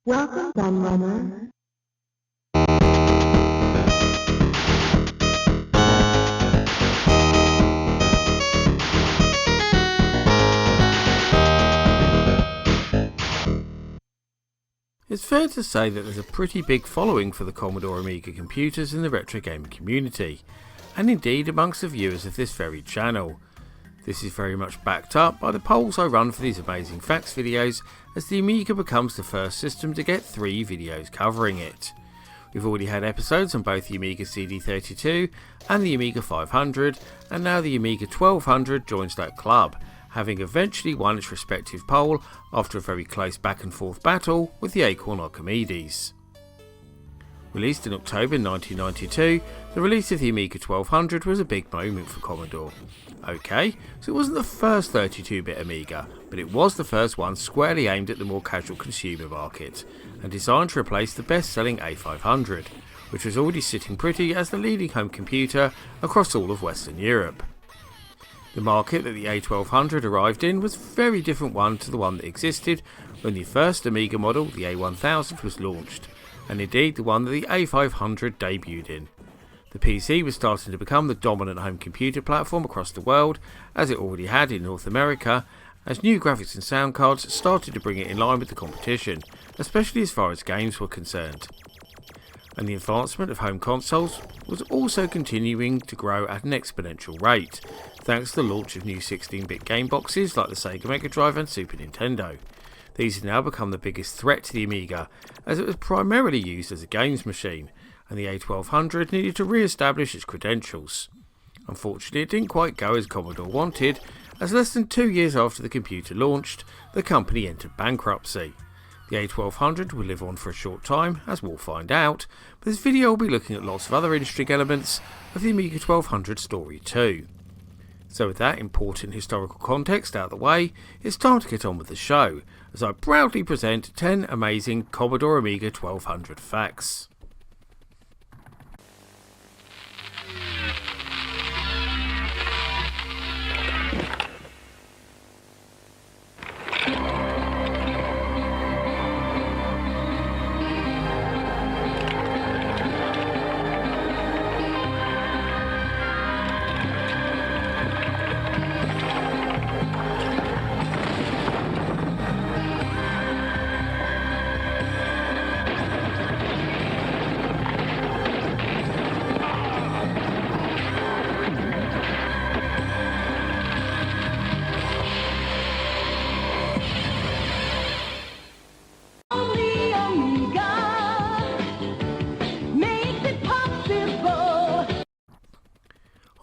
Welcome, Gunrunner. It's fair to say that there's a pretty big following for the Commodore Amiga computers in the retro gaming community, and indeed amongst the viewers of this very channel. This is very much backed up by the polls I run for these amazing facts videos, as the Amiga becomes the first system to get 3 videos covering it. We've already had episodes on both the Amiga CD-32 and the Amiga 500, and now the Amiga 1200 joins that club, having eventually won its respective poll after a very close back and forth battle with the Acorn Archimedes. Released in October 1992, the release of the Amiga 1200 was a big moment for Commodore. Okay, so it wasn't the first 32-bit Amiga, but it was the first one squarely aimed at the more casual consumer market, and designed to replace the best-selling A500, which was already sitting pretty as the leading home computer across all of Western Europe. The market that the A1200 arrived in was a very different one to the one that existed when the first Amiga model, the A1000, was launched, and indeed the one that the A500 debuted in. The PC was starting to become the dominant home computer platform across the world, as it already had in North America, as new graphics and sound cards started to bring it in line with the competition, especially as far as games were concerned. And the advancement of home consoles was also continuing to grow at an exponential rate, thanks to the launch of new 16-bit game boxes like the Sega Mega Drive and Super Nintendo. These have now become the biggest threat to the Amiga, as it was primarily used as a games machine, and the A1200 needed to re-establish its credentials. Unfortunately, it didn't quite go as Commodore wanted, as less than 2 years after the computer launched, the company entered bankruptcy. The A1200 will live on for a short time, as we'll find out, but this video will be looking at lots of other interesting elements of the Amiga 1200 story too. So with that important historical context out of the way, it's time to get on with the show, as I proudly present 10 amazing Commodore Amiga 1200 facts.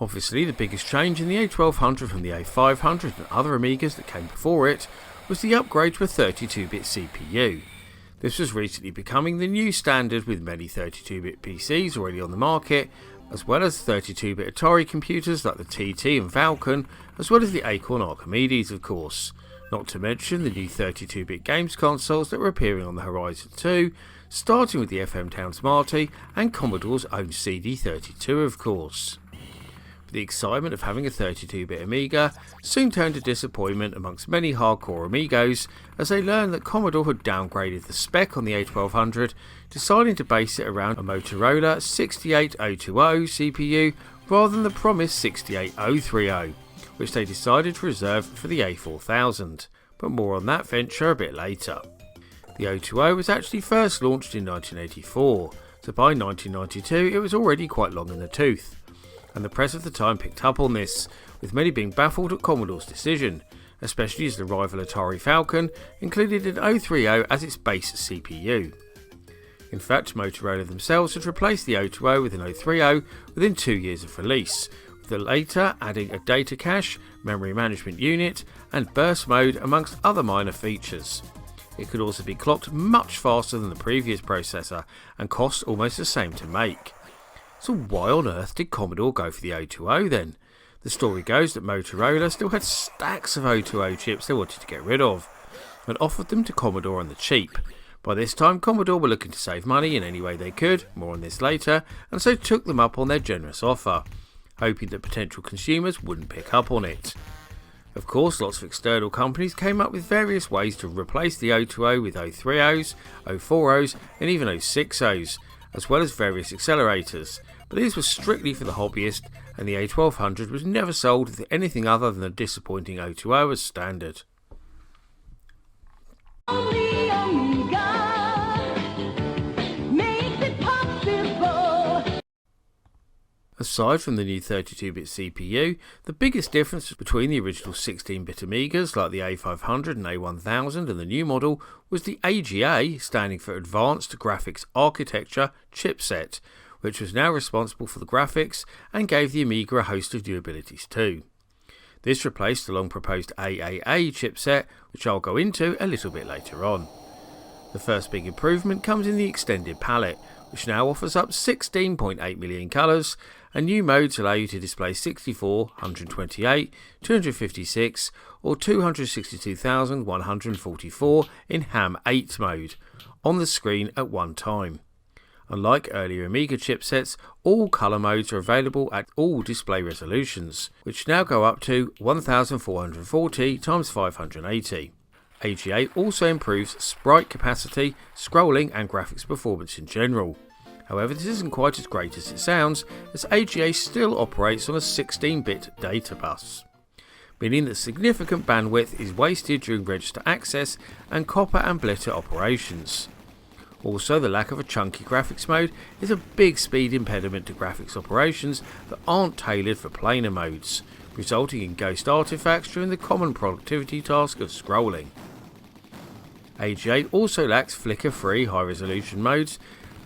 Obviously, the biggest change in the A1200 from the A500 and other Amigas that came before it was the upgrade to a 32-bit CPU. This was recently becoming the new standard, with many 32-bit PCs already on the market, as well as 32-bit Atari computers like the TT and Falcon, as well as the Acorn Archimedes, of course. Not to mention the new 32-bit games consoles that were appearing on the horizon too, starting with the FM Town Smarty and Commodore's own CD32, of course. The excitement of having a 32-bit Amiga soon turned to disappointment amongst many hardcore Amigos, as they learned that Commodore had downgraded the spec on the A1200, deciding to base it around a Motorola 68020 CPU rather than the promised 68030, which they decided to reserve for the A4000, but more on that venture a bit later. The 020 was actually first launched in 1984, so by 1992 it was already quite long in the tooth, and the press of the time picked up on this, with many being baffled at Commodore's decision, especially as the rival Atari Falcon included an 030 as its base CPU. In fact, Motorola themselves had replaced the 020 with an 030 within 2 years of release, with the later adding a data cache, memory management unit, and burst mode amongst other minor features. It could also be clocked much faster than the previous processor, and cost almost the same to make. So why on earth did Commodore go for the 020 then? The story goes that Motorola still had stacks of 020 chips they wanted to get rid of, and offered them to Commodore on the cheap. By this time, Commodore were looking to save money in any way they could, more on this later, and so took them up on their generous offer, hoping that potential consumers wouldn't pick up on it. Of course, lots of external companies came up with various ways to replace the 020 with 030s, 040s and even 060s, as well as various accelerators, but these were strictly for the hobbyist, and the A1200 was never sold with anything other than a disappointing 020 as standard. Aside from the new 32-bit CPU, the biggest difference between the original 16-bit Amigas like the A500 and A1000 and the new model was the AGA, standing for Advanced Graphics Architecture chipset, which was now responsible for the graphics and gave the Amiga a host of new abilities too. This replaced the long proposed AAA chipset, which I'll go into a little bit later on. The first big improvement comes in the extended palette, which now offers up 16.8 million colours, and new modes allow you to display 64, 128, 256 or 262,144 in ham8 mode on the screen at one time. Unlike earlier Amiga chipsets, all colour modes are available at all display resolutions, which now go up to 1440 x 580. AGA also improves sprite capacity, scrolling and graphics performance in general. However, this isn't quite as great as it sounds, as AGA still operates on a 16-bit data bus, meaning that significant bandwidth is wasted during register access and copper and blitter operations. Also, the lack of a chunky graphics mode is a big speed impediment to graphics operations that aren't tailored for planar modes, resulting in ghost artifacts during the common productivity task of scrolling. AGA also lacks flicker-free high-resolution modes,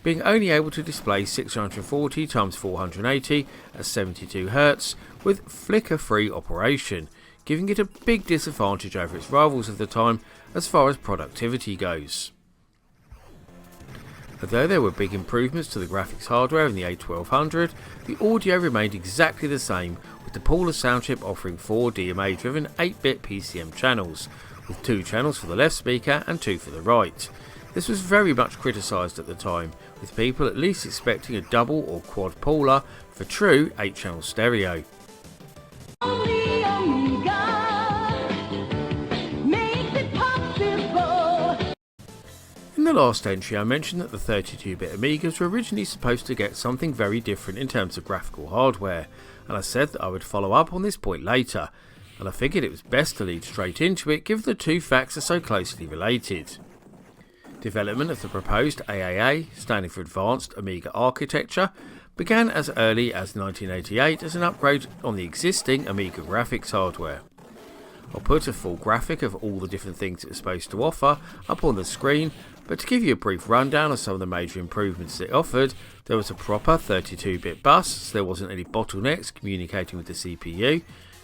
being only able to display 640 x 480 at 72 Hz with flicker-free operation, giving it a big disadvantage over its rivals of the time as far as productivity goes. Although there were big improvements to the graphics hardware in the A1200, the audio remained exactly the same, with the Paula sound chip offering 4 DMA-driven 8-bit PCM channels, with 2 channels for the left speaker and 2 for the right. This was very much criticised at the time, with people at least expecting a double or quad Paula for true 8-channel stereo. In the last entry I mentioned that the 32-bit Amigas were originally supposed to get something very different in terms of graphical hardware, and I said that I would follow up on this point later, and I figured it was best to lead straight into it given the two facts are so closely related. Development of the proposed AAA, standing for Advanced Amiga Architecture, began as early as 1988 as an upgrade on the existing Amiga graphics hardware. I'll put a full graphic of all the different things it was supposed to offer up on the screen, but to give you a brief rundown of some of the major improvements it offered, there was a proper 32-bit bus, so there wasn't any bottlenecks communicating with the CPU,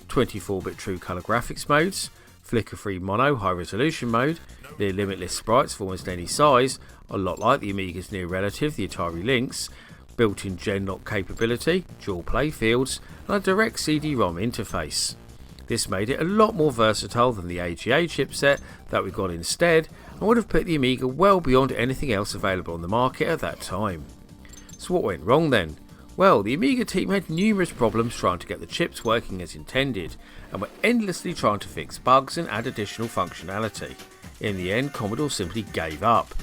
24-bit true colour graphics modes, flicker-free mono high-resolution mode, near limitless sprites of almost any size, a lot like the Amiga's near relative, the Atari Lynx, built-in gen lock capability, dual play fields, and a direct CD-ROM interface. This made it a lot more versatile than the AGA chipset that we got instead, and would have put the Amiga well beyond anything else available on the market at that time. So what went wrong then? Well, the Amiga team had numerous problems trying to get the chips working as intended, and were endlessly trying to fix bugs and add additional functionality. In the end, Commodore simply gave up,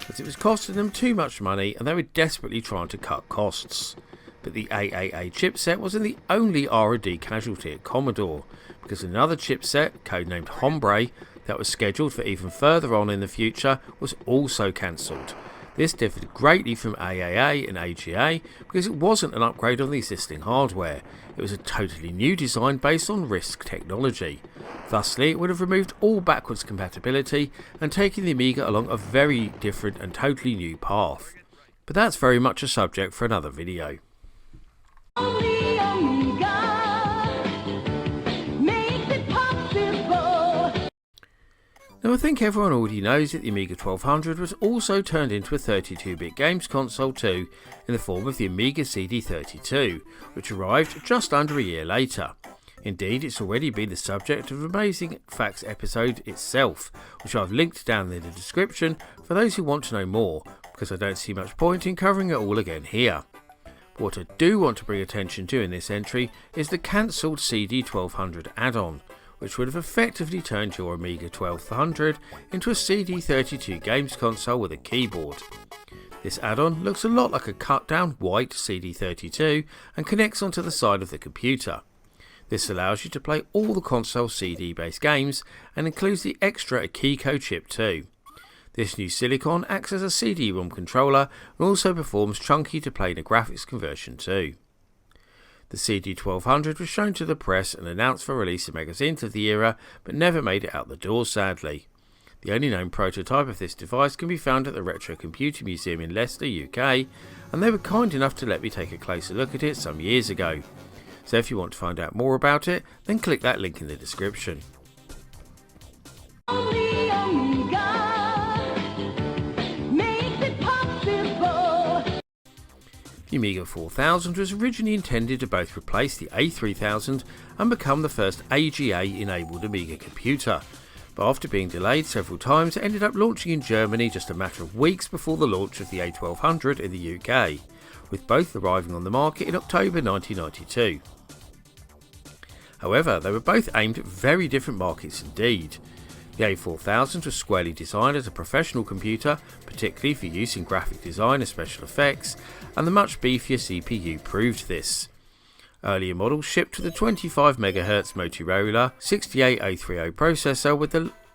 as it was costing them too much money and they were desperately trying to cut costs. But the AAA chipset wasn't the only R&D casualty at Commodore, because another chipset, codenamed Hombre, that was scheduled for even further on in the future was also cancelled. This differed greatly from AAA and AGA because it wasn't an upgrade on the existing hardware, it was a totally new design based on RISC technology. Thusly, it would have removed all backwards compatibility and taken the Amiga along a very different and totally new path. But that's very much a subject for another video. Now I think everyone already knows that the Amiga 1200 was also turned into a 32-bit games console too, in the form of the Amiga CD32, which arrived just under a year later. Indeed, it's already been the subject of an Amazing Facts episode itself, which I've linked down in the description for those who want to know more, because I don't see much point in covering it all again here. But what I do want to bring attention to in this entry is the cancelled CD-1200 add-on, which would have effectively turned your Amiga 1200 into a CD32 games console with a keyboard. This add-on looks a lot like a cut-down white CD32 and connects onto the side of the computer. This allows you to play all the console CD-based games and includes the extra Akiko chip too. This new silicon acts as a CD-ROM controller and also performs chunky to planar graphics conversion too. The CD-1200 was shown to the press and announced for release in magazines of the era, but never made it out the door sadly. The only known prototype of this device can be found at the Retro Computer Museum in Leicester, UK, and they were kind enough to let me take a closer look at it some years ago. So if you want to find out more about it, then click that link in the description. The Amiga 4000 was originally intended to both replace the A3000 and become the first AGA-enabled Amiga computer, but after being delayed several times it ended up launching in Germany just a matter of weeks before the launch of the A1200 in the UK, with both arriving on the market in October 1992. However, they were both aimed at very different markets indeed. The A4000 was squarely designed as a professional computer, particularly for use in graphic design and special effects, and the much beefier CPU proved this. Earlier models shipped with a 25 MHz Motorola 68030 processor,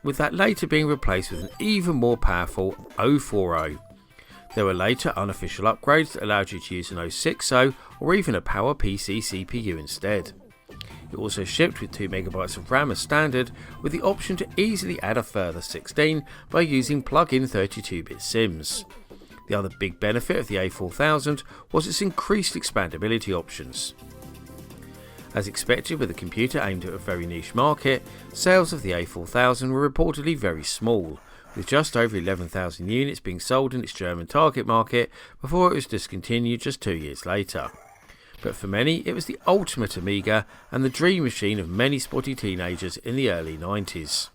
with that later being replaced with an even more powerful 040. There were later unofficial upgrades that allowed you to use an 060 or even a PowerPC CPU instead. It also shipped with 2 MB of RAM as standard, with the option to easily add a further 16 by using plug-in 32-bit sims. The other big benefit of the A4000 was its increased expandability options. As expected with a computer aimed at a very niche market, sales of the A4000 were reportedly very small, with just over 11,000 units being sold in its German target market before it was discontinued just 2 years later. But for many it was the ultimate Amiga and the dream machine of many spotty teenagers in the early 90s.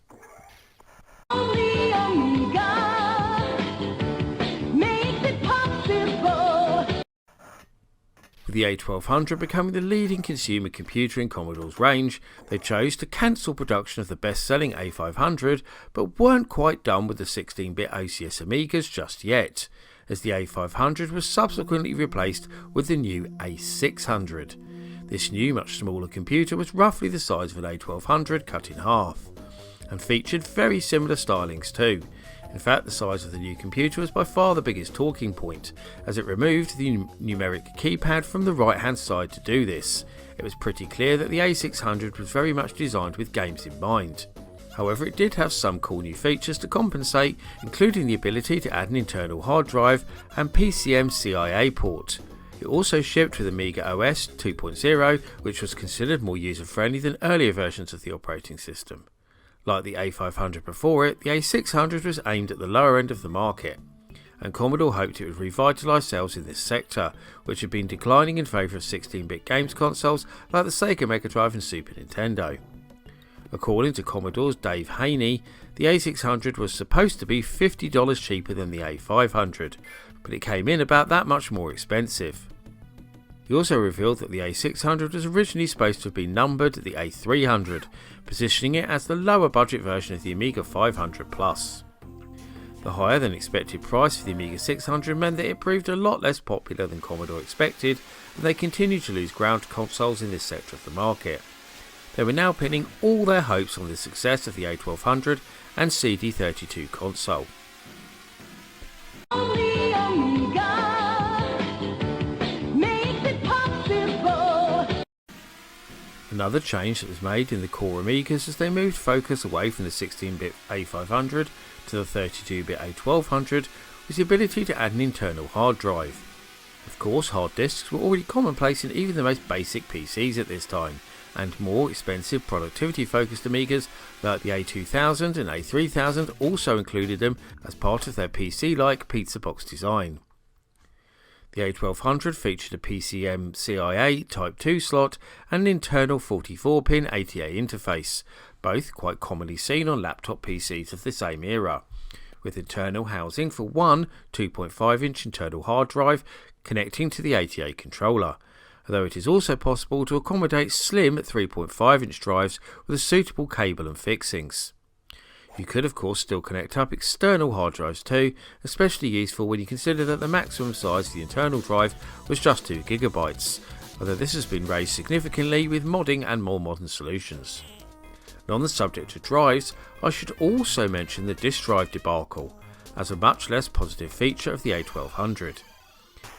With the A1200 becoming the leading consumer computer in Commodore's range, they chose to cancel production of the best-selling A500, but weren't quite done with the 16-bit OCS Amigas just yet, as the A500 was subsequently replaced with the new A600. This new, much smaller computer was roughly the size of an A1200 cut in half, and featured very similar stylings too. In fact, the size of the new computer was by far the biggest talking point, as it removed the numeric keypad from the right hand side to do this. It was pretty clear that the A600 was very much designed with games in mind. However, it did have some cool new features to compensate, including the ability to add an internal hard drive and PCM CIA port. It also shipped with Amiga OS 2.0, which was considered more user-friendly than earlier versions of the operating system. Like the A500 before it, the A600 was aimed at the lower end of the market, and Commodore hoped it would revitalise sales in this sector, which had been declining in favour of 16-bit games consoles like the Sega Mega Drive and Super Nintendo. According to Commodore's Dave Haney, the A600 was supposed to be $50 cheaper than the A500, but it came in about that much more expensive. He also revealed that the A600 was originally supposed to have been numbered the A300, positioning it as the lower budget version of the Amiga 500 Plus. The higher than expected price for the Amiga 600 meant that it proved a lot less popular than Commodore expected, and they continued to lose ground to consoles in this sector of the market. They were now pinning all their hopes on the success of the A1200 and CD32 console. Another change that was made in the core Amigas as they moved focus away from the 16-bit A500 to the 32-bit A1200 was the ability to add an internal hard drive. Of course, hard disks were already commonplace in even the most basic PCs at this time, and more expensive productivity-focused Amigas like the A2000 and A3000 also included them as part of their PC-like pizza box design. The A1200 featured a PCM CIA Type 2 slot and an internal 44-pin ATA interface, both quite commonly seen on laptop PCs of the same era, with internal housing for one 2.5-inch internal hard drive connecting to the ATA controller, although it is also possible to accommodate slim 3.5-inch drives with a suitable cable and fixings. You could of course still connect up external hard drives too, especially useful when you consider that the maximum size of the internal drive was just 2 GB, although this has been raised significantly with modding and more modern solutions. And on the subject of drives, I should also mention the disk drive debacle, as a much less positive feature of the A1200.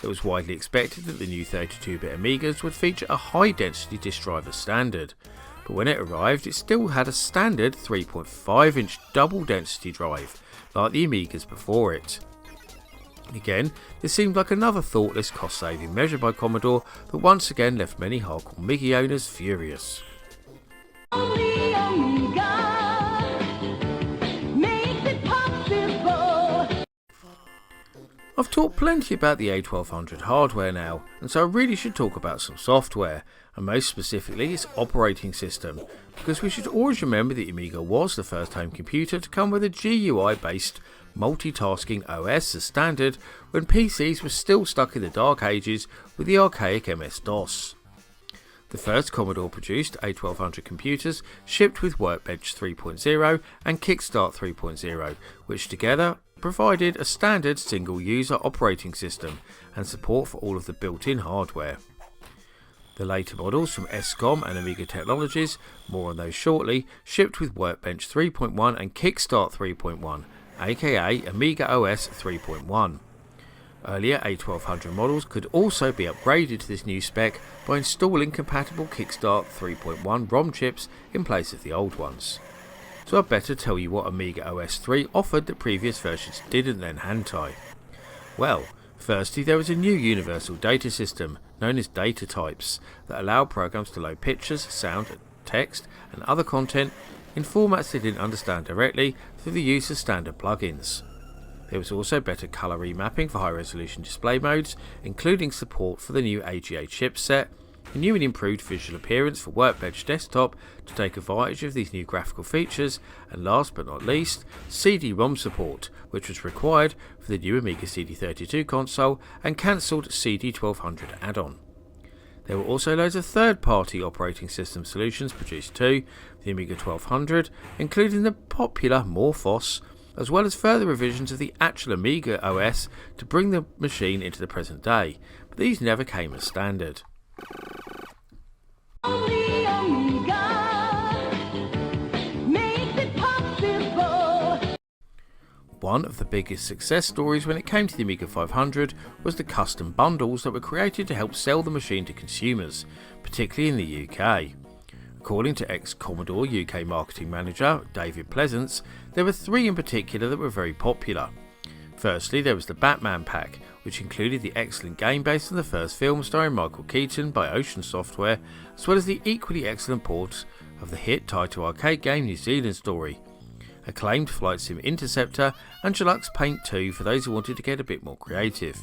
It was widely expected that the new 32-bit Amigas would feature a high density disk drive as standard, but when it arrived it still had a standard 3.5-inch double density drive, like the Amigas before it. Again, this seemed like another thoughtless cost saving measure by Commodore that once again left many hardcore Amiga owners furious. I've talked plenty about the A1200 hardware now, and so I really should talk about some software, and most specifically its operating system, because we should always remember that the Amiga was the first home computer to come with a GUI based multitasking OS as standard when PCs were still stuck in the dark ages with the archaic MS-DOS. The first Commodore produced A1200 computers shipped with Workbench 3.0 and Kickstart 3.0, which together provided a standard single-user operating system and support for all of the built-in hardware. The later models from Escom and Amiga Technologies, more on those shortly, shipped with Workbench 3.1 and Kickstart 3.1, aka Amiga OS 3.1. Earlier A1200 models could also be upgraded to this new spec by installing compatible Kickstart 3.1 ROM chips in place of the old ones. So I'd better tell you what Amiga OS 3 offered that previous versions didn't then hand-tie. Well, firstly there was a new universal data system, known as data types, that allowed programs to load pictures, sound, text and other content in formats they didn't understand directly through the use of standard plugins. There was also better colour remapping for high resolution display modes, including support for the new AGA chipset, a new and improved visual appearance for Workbench Desktop to take advantage of these new graphical features, and last but not least, CD-ROM support, which was required for the new Amiga CD32 console and cancelled CD-1200 add-on. There were also loads of third-party operating system solutions produced too, for the Amiga 1200, including the popular Morphos, as well as further revisions of the actual Amiga OS to bring the machine into the present day, but these never came as standard. One of the biggest success stories when it came to the Amiga 500 was the custom bundles that were created to help sell the machine to consumers, particularly in the UK. According to ex-Commodore UK marketing manager David Pleasance, there were 3 in particular that were very popular. Firstly, there was the Batman pack, which included the excellent game based on the first film starring Michael Keaton by Ocean Software, as well as the equally excellent port of the hit title arcade game New Zealand Story, acclaimed Flight Sim Interceptor, and Deluxe Paint 2 for those who wanted to get a bit more creative.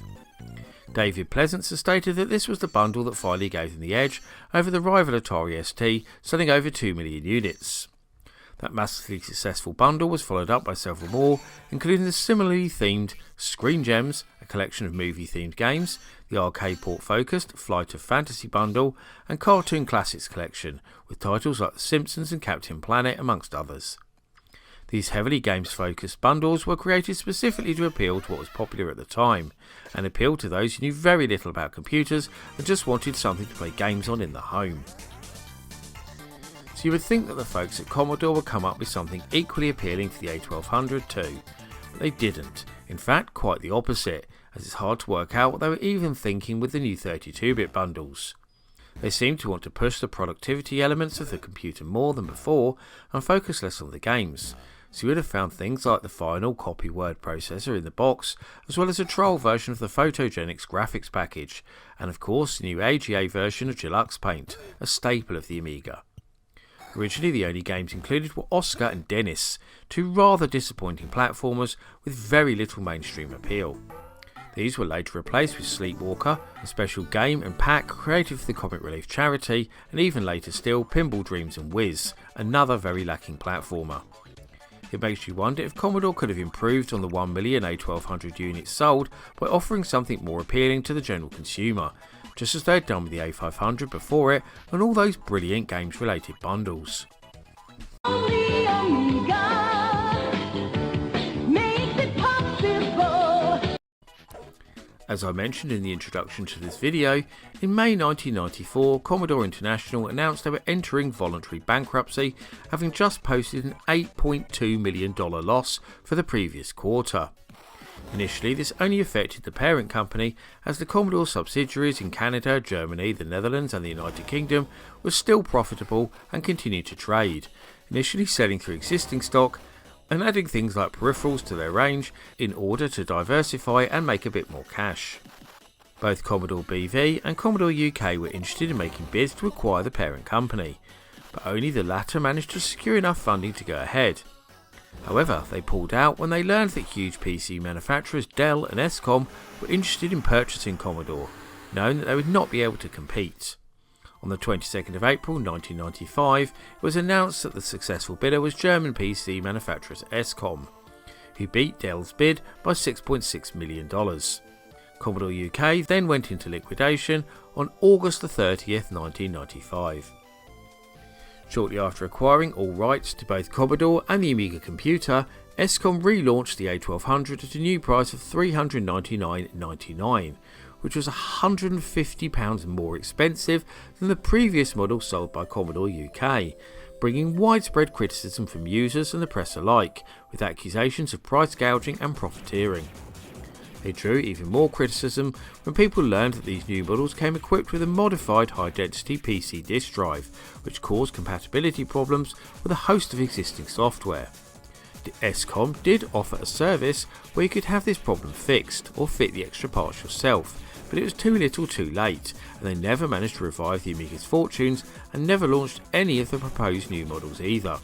David Pleasance has stated that this was the bundle that finally gave them the edge over the rival Atari ST, selling over 2 million units. That massively successful bundle was followed up by several more, including the similarly themed Screen Gems, a collection of movie-themed games, the arcade port-focused Flight of Fantasy bundle, and Cartoon Classics collection, with titles like The Simpsons and Captain Planet amongst others. These heavily games-focused bundles were created specifically to appeal to what was popular at the time, and appeal to those who knew very little about computers and just wanted something to play games on in the home. So you would think that the folks at Commodore would come up with something equally appealing to the A1200 too, but they didn't. In fact, quite the opposite, as it's hard to work out what they were even thinking with the new 32-bit bundles. They seemed to want to push the productivity elements of the computer more than before and focus less on the games. So you would have found things like the final copy word processor in the box, as well as a trial version of the Photogenics graphics package, and of course the new AGA version of Deluxe Paint, a staple of the Amiga. Originally the only games included were Oscar and Dennis, 2 rather disappointing platformers with very little mainstream appeal. These were later replaced with Sleepwalker, a special game and pack created for the Comic Relief charity, and even later still Pinball Dreams and Whiz, another very lacking platformer. It makes you wonder if Commodore could have improved on the 1 million A1200 units sold by offering something more appealing to the general consumer, just as they had done with the A500 before it and all those brilliant games related bundles. On the Amiga, makes it possible. As I mentioned in the introduction to this video, in May 1994 Commodore International announced they were entering voluntary bankruptcy, having just posted an $8.2 million loss for the previous quarter. Initially this only affected the parent company, as the Commodore subsidiaries in Canada, Germany, the Netherlands and the United Kingdom were still profitable and continued to trade, initially selling through existing stock and adding things like peripherals to their range in order to diversify and make a bit more cash. Both Commodore BV and Commodore UK were interested in making bids to acquire the parent company, but only the latter managed to secure enough funding to go ahead. However, they pulled out when they learned that huge PC manufacturers Dell and Escom were interested in purchasing Commodore, knowing that they would not be able to compete. On the 22nd of April 1995, it was announced that the successful bidder was German PC manufacturers Escom, who beat Dell's bid by $6.6 million. Commodore UK then went into liquidation on August 30th, 1995. Shortly after acquiring all rights to both Commodore and the Amiga computer, Escom relaunched the A1200 at a new price of $399.99, which was £150 more expensive than the previous model sold by Commodore UK, bringing widespread criticism from users and the press alike, with accusations of price gouging and profiteering. They drew even more criticism when people learned that these new models came equipped with a modified high-density PC disk drive, which caused compatibility problems with a host of existing software. The Escom did offer a service where you could have this problem fixed or fit the extra parts yourself, but it was too little too late, and they never managed to revive the Amiga's fortunes and never launched any of the proposed new models either.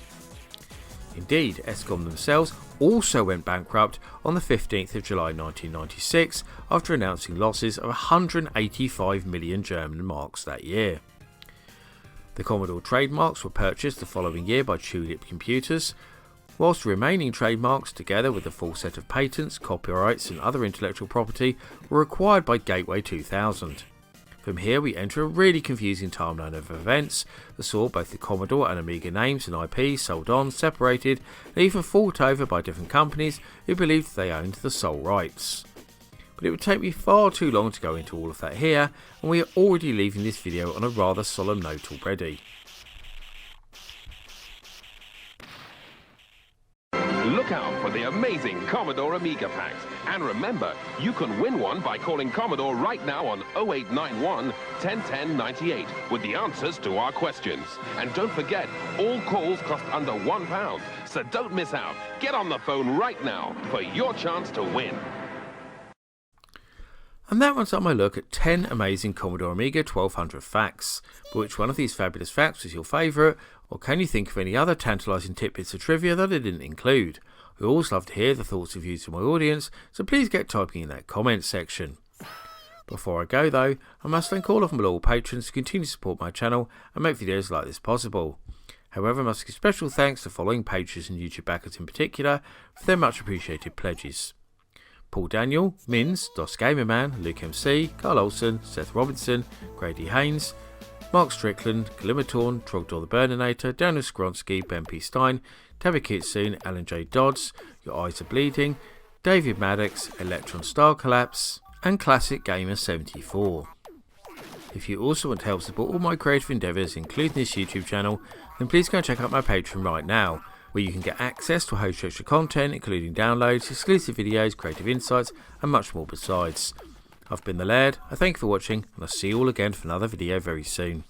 Indeed, Escom themselves also went bankrupt on the 15th of July 1996 after announcing losses of 185 million German marks that year. The Commodore trademarks were purchased the following year by Tulip Computers, whilst the remaining trademarks, together with a full set of patents, copyrights and other intellectual property, were acquired by Gateway 2000. From here we enter a really confusing timeline of events that saw both the Commodore and Amiga names and IP sold on, separated, and even fought over by different companies who believed they owned the sole rights. But it would take me far too long to go into all of that here, and we are already leaving this video on a rather solemn note already. Look out for the amazing Commodore Amiga packs. And remember, you can win one by calling Commodore right now on 0891 1010 98 with the answers to our questions. And don't forget, all calls cost under £1, so don't miss out. Get on the phone right now for your chance to win. And that runs up my look at 10 amazing Commodore Amiga 1200 facts. But which one of these fabulous facts was your favourite, or can you think of any other tantalising tidbits of trivia that I didn't include? I always love to hear the thoughts of you to my audience, so please get typing in that comments section. Before I go though, I must thank all of my loyal patrons who continue to support my channel and make videos like this possible. However, I must give special thanks to following patrons and YouTube backers in particular for their much appreciated pledges. Paul Daniel, Mins, Dos Gamerman, Luke MC, Carl Olsen, Seth Robinson, Grady Haynes, Mark Strickland, Glimmertorn, Trogdor the Burninator, Daniel Skronsky, Ben P. Stein, Tabby Kitsune, Alan J. Dodds, Your Eyes Are Bleeding, David Maddox, Electron Star Collapse, and Classic Gamer 74. If you also want to help support all my creative endeavours, including this YouTube channel, then please go and check out my Patreon right now, where you can get access to a host of extra content, including downloads, exclusive videos, creative insights, and much more besides. I've been the Laird, I thank you for watching, and I'll see you all again for another video very soon.